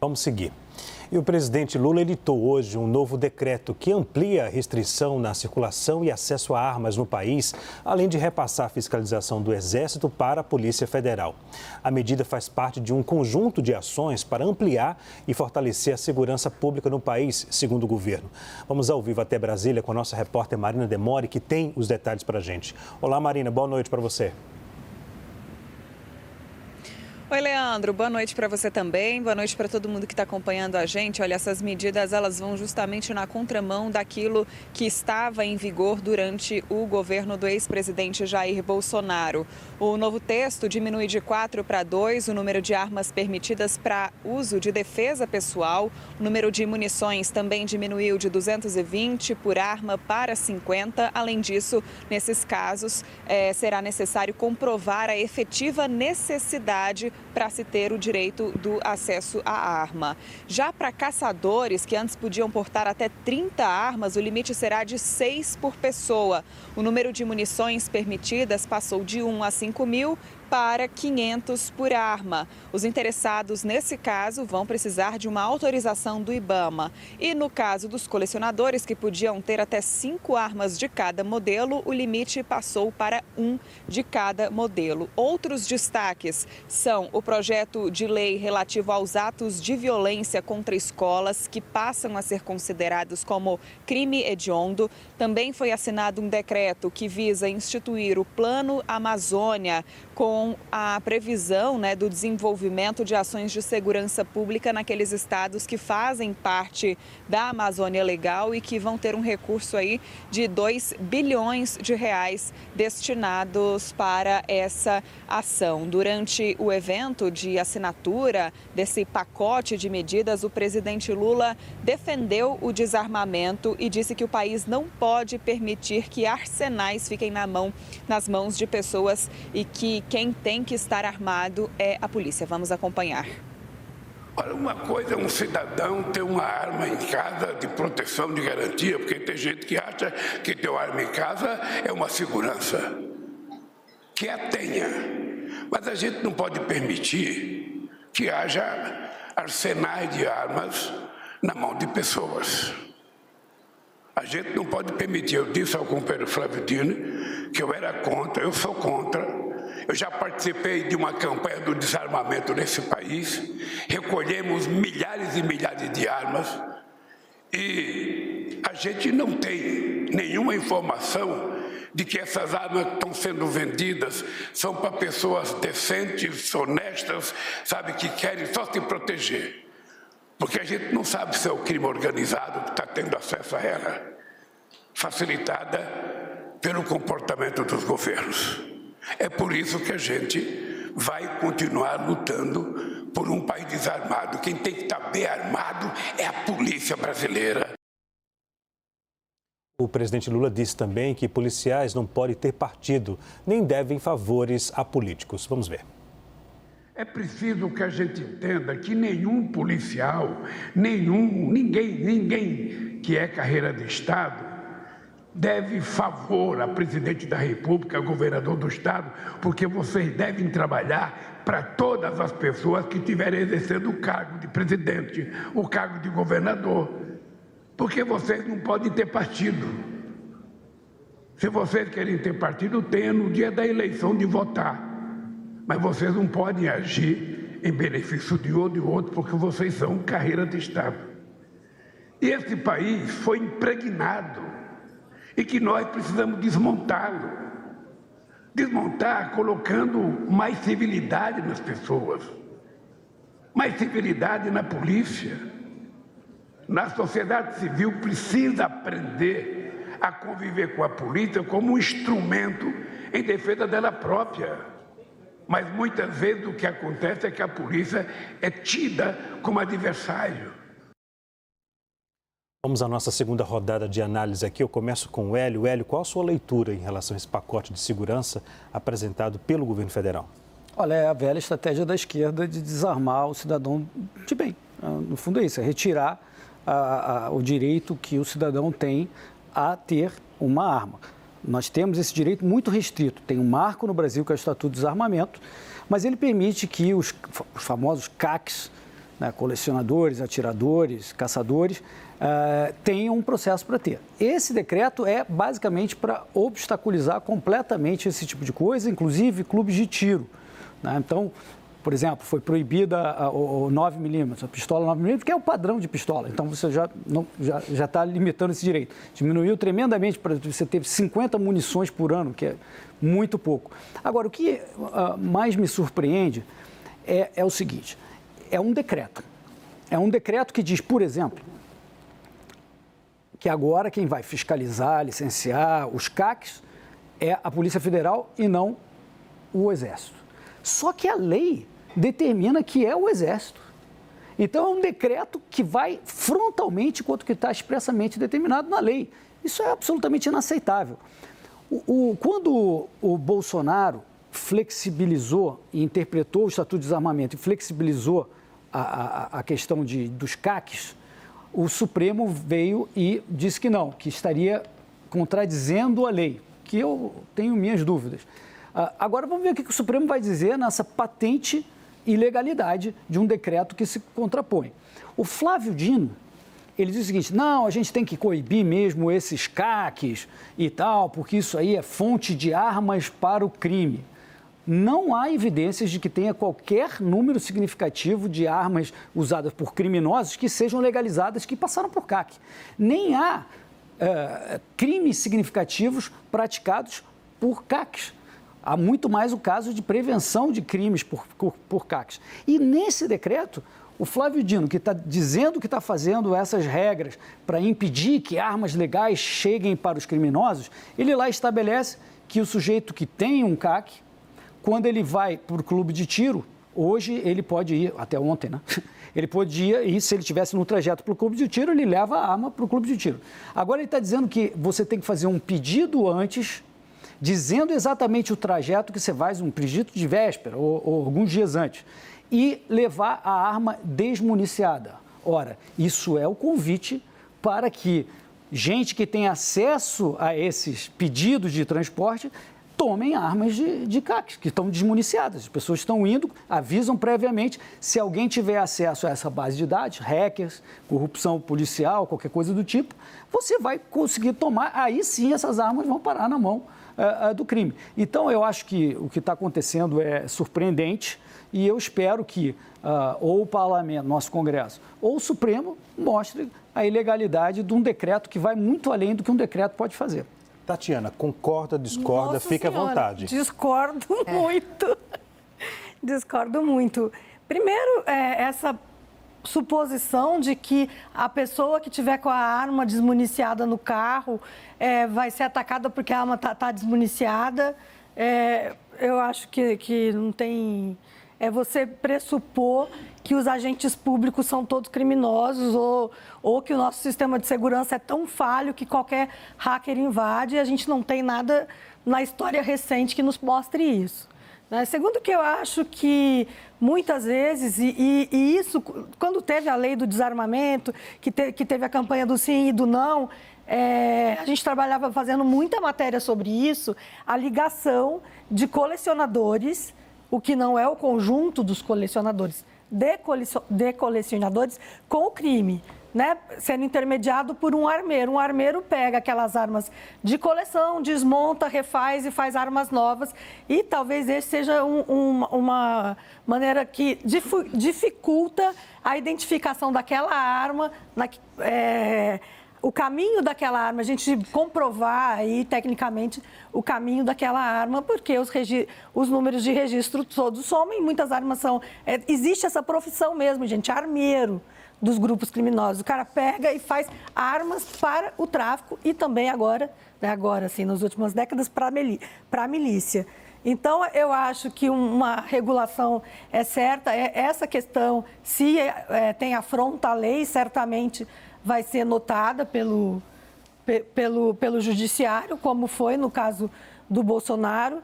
Vamos seguir. E o presidente Lula editou hoje um novo decreto que amplia a restrição na circulação e acesso a armas no país, além de repassar a fiscalização do Exército para a Polícia Federal. A medida faz parte de um conjunto de ações para ampliar e fortalecer a segurança pública no país, segundo o governo. Vamos ao vivo até Brasília com a nossa repórter Marina Demore, que tem os detalhes para a gente. Olá, Marina, boa noite para você. Oi, Leandro. Boa noite para você também. Boa noite para todo mundo que está acompanhando a gente. Olha, essas medidas elas vão justamente na contramão daquilo que estava em vigor durante o governo do ex-presidente Jair Bolsonaro. O novo texto diminui de 4 para 2 o número de armas permitidas para uso de defesa pessoal. O número de munições também diminuiu de 220 por arma para 50. Além disso, nesses casos, será necessário comprovar a efetiva necessidade para se ter o direito do acesso à arma. Já para caçadores, que antes podiam portar até 30 armas, o limite será de 6 por pessoa. O número de munições permitidas passou de 1 a 5 mil para 500 por arma. Os interessados, nesse caso, vão precisar de uma autorização do IBAMA. E no caso dos colecionadores, que podiam ter até 5 armas de cada modelo, o limite passou para 1 de cada modelo. Outros destaques são o projeto de lei relativo aos atos de violência contra escolas, que passam a ser considerados como crime hediondo. Também foi assinado um decreto que visa instituir o Plano Amazônia, com a previsão do desenvolvimento de ações de segurança pública naqueles estados que fazem parte da Amazônia Legal e que vão ter um recurso aí de 2 bilhões de reais destinados para essa ação. Durante o evento de assinatura desse pacote de medidas, o presidente Lula defendeu o desarmamento e disse que o país não pode permitir que arsenais fiquem nas mãos de pessoas e que quem tem que estar armado é a polícia. Vamos acompanhar. Olha, uma coisa é um cidadão ter uma arma em casa de proteção, de garantia, porque tem gente que acha que ter uma arma em casa é uma segurança. Que a tenha. Mas a gente não pode permitir que haja arsenais de armas na mão de pessoas. A gente não pode permitir. Eu disse ao companheiro Flávio Dino que eu era contra, eu sou contra. Eu já participei de uma campanha do desarmamento nesse país, recolhemos milhares e milhares de armas e a gente não tem nenhuma informação de que essas armas que estão sendo vendidas são para pessoas decentes, honestas, sabe, que querem só se proteger. Porque a gente não sabe se é o crime organizado que está tendo acesso a ela, facilitada pelo comportamento dos governos. É por isso que a gente vai continuar lutando por um país desarmado. Quem tem que estar bem armado é a polícia brasileira. O presidente Lula disse também que policiais não podem ter partido, nem devem favores a políticos. Vamos ver. É preciso que a gente entenda que nenhum policial, ninguém que é carreira de Estado deve favor a presidente da República, governador do Estado, porque vocês devem trabalhar para todas as pessoas que estiverem exercendo o cargo de presidente, o cargo de governador, porque vocês não podem ter partido. Se vocês querem ter partido, tenha no dia da eleição de votar, mas vocês não podem agir em benefício de um ou de outro, porque vocês são carreira de Estado. E esse país foi impregnado e que nós precisamos desmontá-lo. Desmontar colocando mais civilidade nas pessoas, mais civilidade na polícia. Na sociedade civil precisa aprender a conviver com a polícia como um instrumento em defesa dela própria. Mas muitas vezes o que acontece é que a polícia é tida como adversário. Vamos à nossa segunda rodada de análise aqui. Eu começo com o Hélio. Hélio, qual a sua leitura em relação a esse pacote de segurança apresentado pelo governo federal? Olha, é a velha estratégia da esquerda de desarmar o cidadão de bem. No fundo é isso, é retirar o direito que o cidadão tem a ter uma arma. Nós temos esse direito muito restrito. Tem um marco no Brasil, que é o Estatuto de Desarmamento, mas ele permite que os famosos CACs né, colecionadores, atiradores, caçadores, tenham um processo para ter. Esse decreto é basicamente para obstaculizar completamente esse tipo de coisa, inclusive clubes de tiro, né? Então, por exemplo, foi proibida o 9mm, a pistola 9mm, porque é o padrão de pistola. Então, você já está limitando esse direito. Diminuiu tremendamente para você ter 50 munições por ano, que é muito pouco. Agora, o que mais me surpreende é o seguinte, é um decreto. É um decreto que diz, por exemplo, que agora quem vai fiscalizar, licenciar os CACs é a Polícia Federal e não o Exército. Só que a lei determina que é o Exército. Então, é um decreto que vai frontalmente contra o que está expressamente determinado na lei. Isso é absolutamente inaceitável. Quando o Bolsonaro flexibilizou e interpretou o Estatuto de Desarmamento e flexibilizou a questão dos CACs, o Supremo veio e disse que não, que estaria contradizendo a lei, que eu tenho minhas dúvidas. Agora vamos ver o que o Supremo vai dizer nessa patente ilegalidade de um decreto que se contrapõe. O Flávio Dino, ele diz o seguinte, não, a gente tem que coibir mesmo esses CACs e tal, porque isso aí é fonte de armas para o crime. Não há evidências de que tenha qualquer número significativo de armas usadas por criminosos que sejam legalizadas, que passaram por CAC. Nem há crimes significativos praticados por CACs. Há muito mais o caso de prevenção de crimes por CACs. E nesse decreto, o Flávio Dino, que está dizendo que está fazendo essas regras para impedir que armas legais cheguem para os criminosos, ele lá estabelece que o sujeito que tem um CAC, quando ele vai para o clube de tiro, hoje ele pode ir, até ontem, né? Ele podia ir, se ele estivesse no trajeto para o clube de tiro, ele leva a arma para o clube de tiro. Agora ele está dizendo que você tem que fazer um pedido antes, dizendo exatamente o trajeto que você faz, um pedido de véspera ou alguns dias antes, e levar a arma desmuniciada. Ora, isso é o convite para que gente que tem acesso a esses pedidos de transporte tomem armas de CACs, que estão desmuniciadas. As pessoas estão indo, avisam previamente. Se alguém tiver acesso a essa base de dados, hackers, corrupção policial, qualquer coisa do tipo, você vai conseguir tomar, aí sim essas armas vão parar na mão do crime. Então, eu acho que o que está acontecendo é surpreendente e eu espero que ou o Parlamento, nosso Congresso, ou o Supremo mostre a ilegalidade de um decreto que vai muito além do que um decreto pode fazer. Tatiana, concorda, discorda, Nossa fique senhora, à vontade. Discordo muito. Discordo muito. Primeiro, essa suposição de que a pessoa que tiver com a arma desmuniciada no carro vai ser atacada porque a arma está desmuniciada. Eu acho que não tem... É você pressupor que os agentes públicos são todos criminosos ou que o nosso sistema de segurança é tão falho que qualquer hacker invade e a gente não tem nada na história recente que nos mostre isso. Né? Segundo, que eu acho que muitas vezes, e isso, quando teve a lei do desarmamento, que teve a campanha do sim e do não, a gente trabalhava fazendo muita matéria sobre isso, a ligação de colecionadores, o que não é o conjunto dos colecionadores, de colecionadores com o crime, né? Sendo intermediado por um armeiro. Um armeiro pega aquelas armas de coleção, desmonta, refaz e faz armas novas. E talvez esse seja uma maneira que dificulta a identificação daquela arma, o caminho daquela arma, a gente comprovar aí, tecnicamente, o caminho daquela arma, porque os números de registro todos somem, muitas armas são... existe essa profissão mesmo, gente, armeiro dos grupos criminosos. O cara pega e faz armas para o tráfico e também agora assim, nas últimas décadas, para a milícia. Então, eu acho que uma regulação é certa. Essa questão, se tem afronta à lei, certamente vai ser notada pelo judiciário, como foi no caso do Bolsonaro.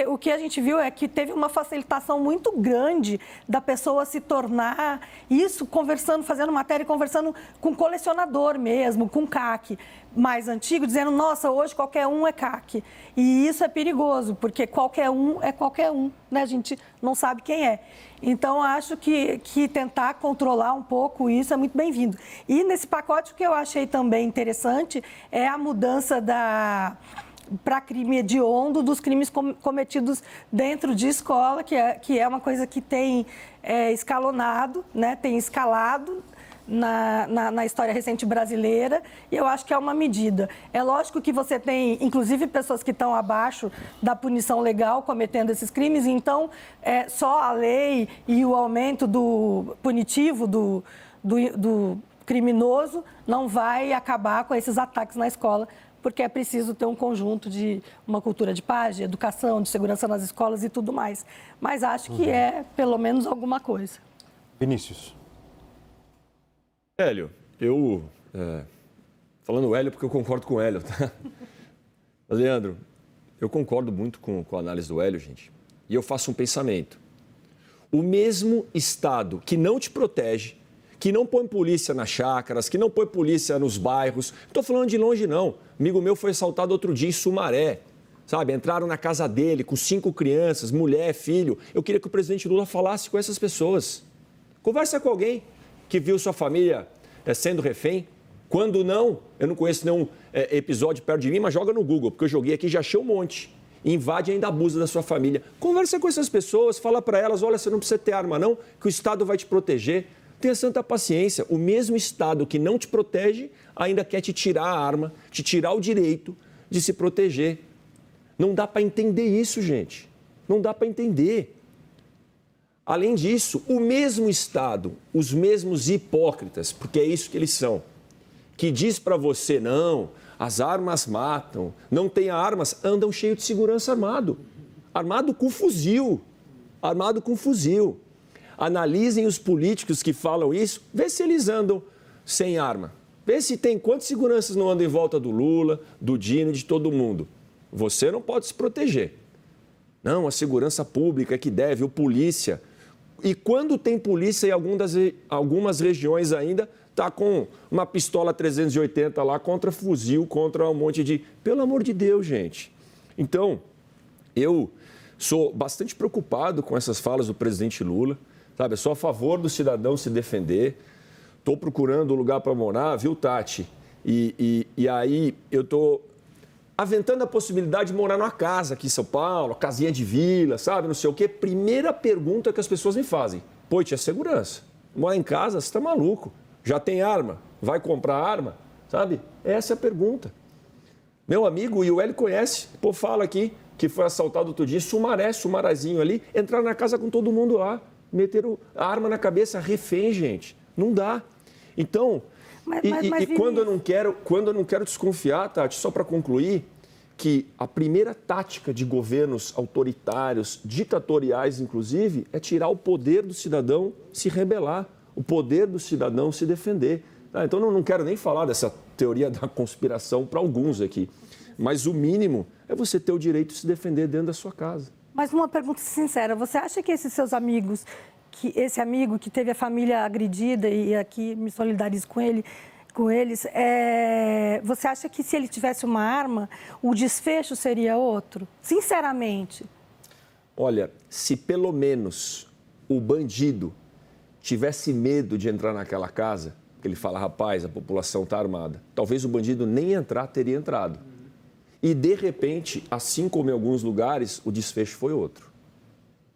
O que a gente viu é que teve uma facilitação muito grande da pessoa se tornar isso conversando, fazendo matéria, conversando com colecionador mesmo, com CAC mais antigo, dizendo, nossa, hoje qualquer um é CAC. E isso é perigoso, porque qualquer um é qualquer um, né? A gente não sabe quem é. Então, acho que tentar controlar um pouco isso é muito bem-vindo. E nesse pacote, o que eu achei também interessante é a mudança para crime hediondo dos crimes cometidos dentro de escola, que é uma coisa que tem escalonado, né? Tem escalado na história recente brasileira, e eu acho que é uma medida. É lógico que você tem, inclusive, pessoas que estão abaixo da punição legal cometendo esses crimes, então só a lei e o aumento do punitivo do criminoso não vai acabar com esses ataques na escola, porque é preciso ter um conjunto de uma cultura de paz, de educação, de segurança nas escolas e tudo mais. Mas acho que é, pelo menos, alguma coisa. Vinícius. Hélio, falando Hélio porque eu concordo com o Hélio, tá? Mas, Leandro, eu concordo muito com a análise do Hélio, gente. E eu faço um pensamento. O mesmo Estado que não te protege, que não põe polícia nas chácaras, que não põe polícia nos bairros. Não estou falando de longe, não. Amigo meu foi assaltado outro dia em Sumaré. Sabe, entraram na casa dele com 5 crianças, mulher, filho. Eu queria que o presidente Lula falasse com essas pessoas. Conversa com alguém que viu sua família sendo refém. Quando não, eu não conheço nenhum episódio perto de mim, mas joga no Google, porque eu joguei aqui e já achei um monte. Invade e ainda abusa da sua família. Conversa com essas pessoas, fala para elas, olha, você não precisa ter arma não, que o Estado vai te proteger. Tenha santa paciência. O mesmo Estado que não te protege ainda quer te tirar a arma, te tirar o direito de se proteger. Não dá para entender isso, gente. Não dá para entender. Além disso, o mesmo Estado, os mesmos hipócritas, porque é isso que eles são, que diz para você, não, as armas matam, não tem armas, andam cheio de segurança armado. Armado com fuzil. Armado com fuzil. Analisem os políticos que falam isso, vê se eles andam sem arma. Vê se tem quantos seguranças não andam em volta do Lula, do Dino, de todo mundo. Você não pode se proteger. Não, a segurança pública é que deve, o polícia. E quando tem polícia em algumas regiões ainda, está com uma pistola 380 lá contra fuzil, contra um monte de... Pelo amor de Deus, gente. Então, eu sou bastante preocupado com essas falas do presidente Lula. Sabe, eu sou a favor do cidadão se defender. Estou procurando um lugar para morar, viu, Tati? E aí eu estou aventando a possibilidade de morar numa casa aqui em São Paulo, casinha de vila, sabe, não sei o quê. Primeira pergunta que as pessoas me fazem. Pô, tinha segurança. Mora em casa, você está maluco. Já tem arma? Vai comprar arma? Sabe? Essa é a pergunta. Meu amigo, e o Hélio conhece, pô, fala aqui que foi assaltado outro dia, Sumarezinho ali, entraram na casa com todo mundo lá, meteram a arma na cabeça, refém, gente. Não dá. Então, mas quando eu não quero desconfiar, Tati, só para concluir, que a primeira tática de governos autoritários, ditatoriais inclusive, é tirar o poder do cidadão se rebelar, o poder do cidadão se defender. Então, não quero nem falar dessa teoria da conspiração para alguns aqui, mas o mínimo é você ter o direito de se defender dentro da sua casa. Mas uma pergunta sincera, você acha que esses seus amigos, esse amigo que teve a família agredida, e aqui me solidarizo com eles, você acha que se ele tivesse uma arma, o desfecho seria outro? Sinceramente. Olha, se pelo menos o bandido tivesse medo de entrar naquela casa, que ele fala, rapaz, a população está armada, talvez o bandido nem entrar teria entrado. E, de repente, assim como em alguns lugares, o desfecho foi outro.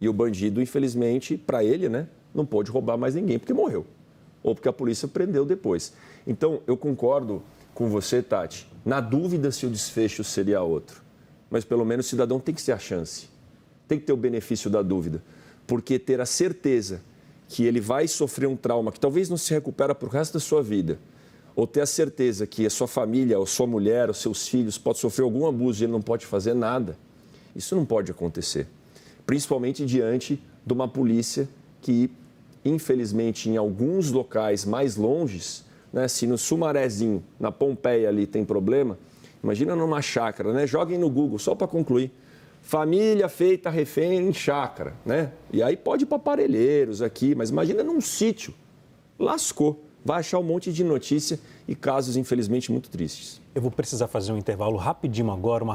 E o bandido, infelizmente, para ele, né, não pôde roubar mais ninguém, porque morreu. Ou porque a polícia prendeu depois. Então, eu concordo com você, Tati, na dúvida se o desfecho seria outro. Mas, pelo menos, o cidadão tem que ter a chance. Tem que ter o benefício da dúvida. Porque ter a certeza que ele vai sofrer um trauma que talvez não se recupera para o resto da sua vida, ou ter a certeza que a sua família, ou sua mulher, ou seus filhos podem sofrer algum abuso e ele não pode fazer nada, isso não pode acontecer. Principalmente diante de uma polícia que, infelizmente, em alguns locais mais longes, né, se no Sumarezinho, na Pompeia ali tem problema, imagina numa chácara, né? Joguem no Google, só para concluir. família feita refém em chácara, né? E aí pode ir para Parelheiros aqui, mas imagina num sítio. Lascou. Vai achar um monte de notícia e casos, infelizmente, muito tristes. Eu vou precisar fazer um intervalo rapidinho agora, uma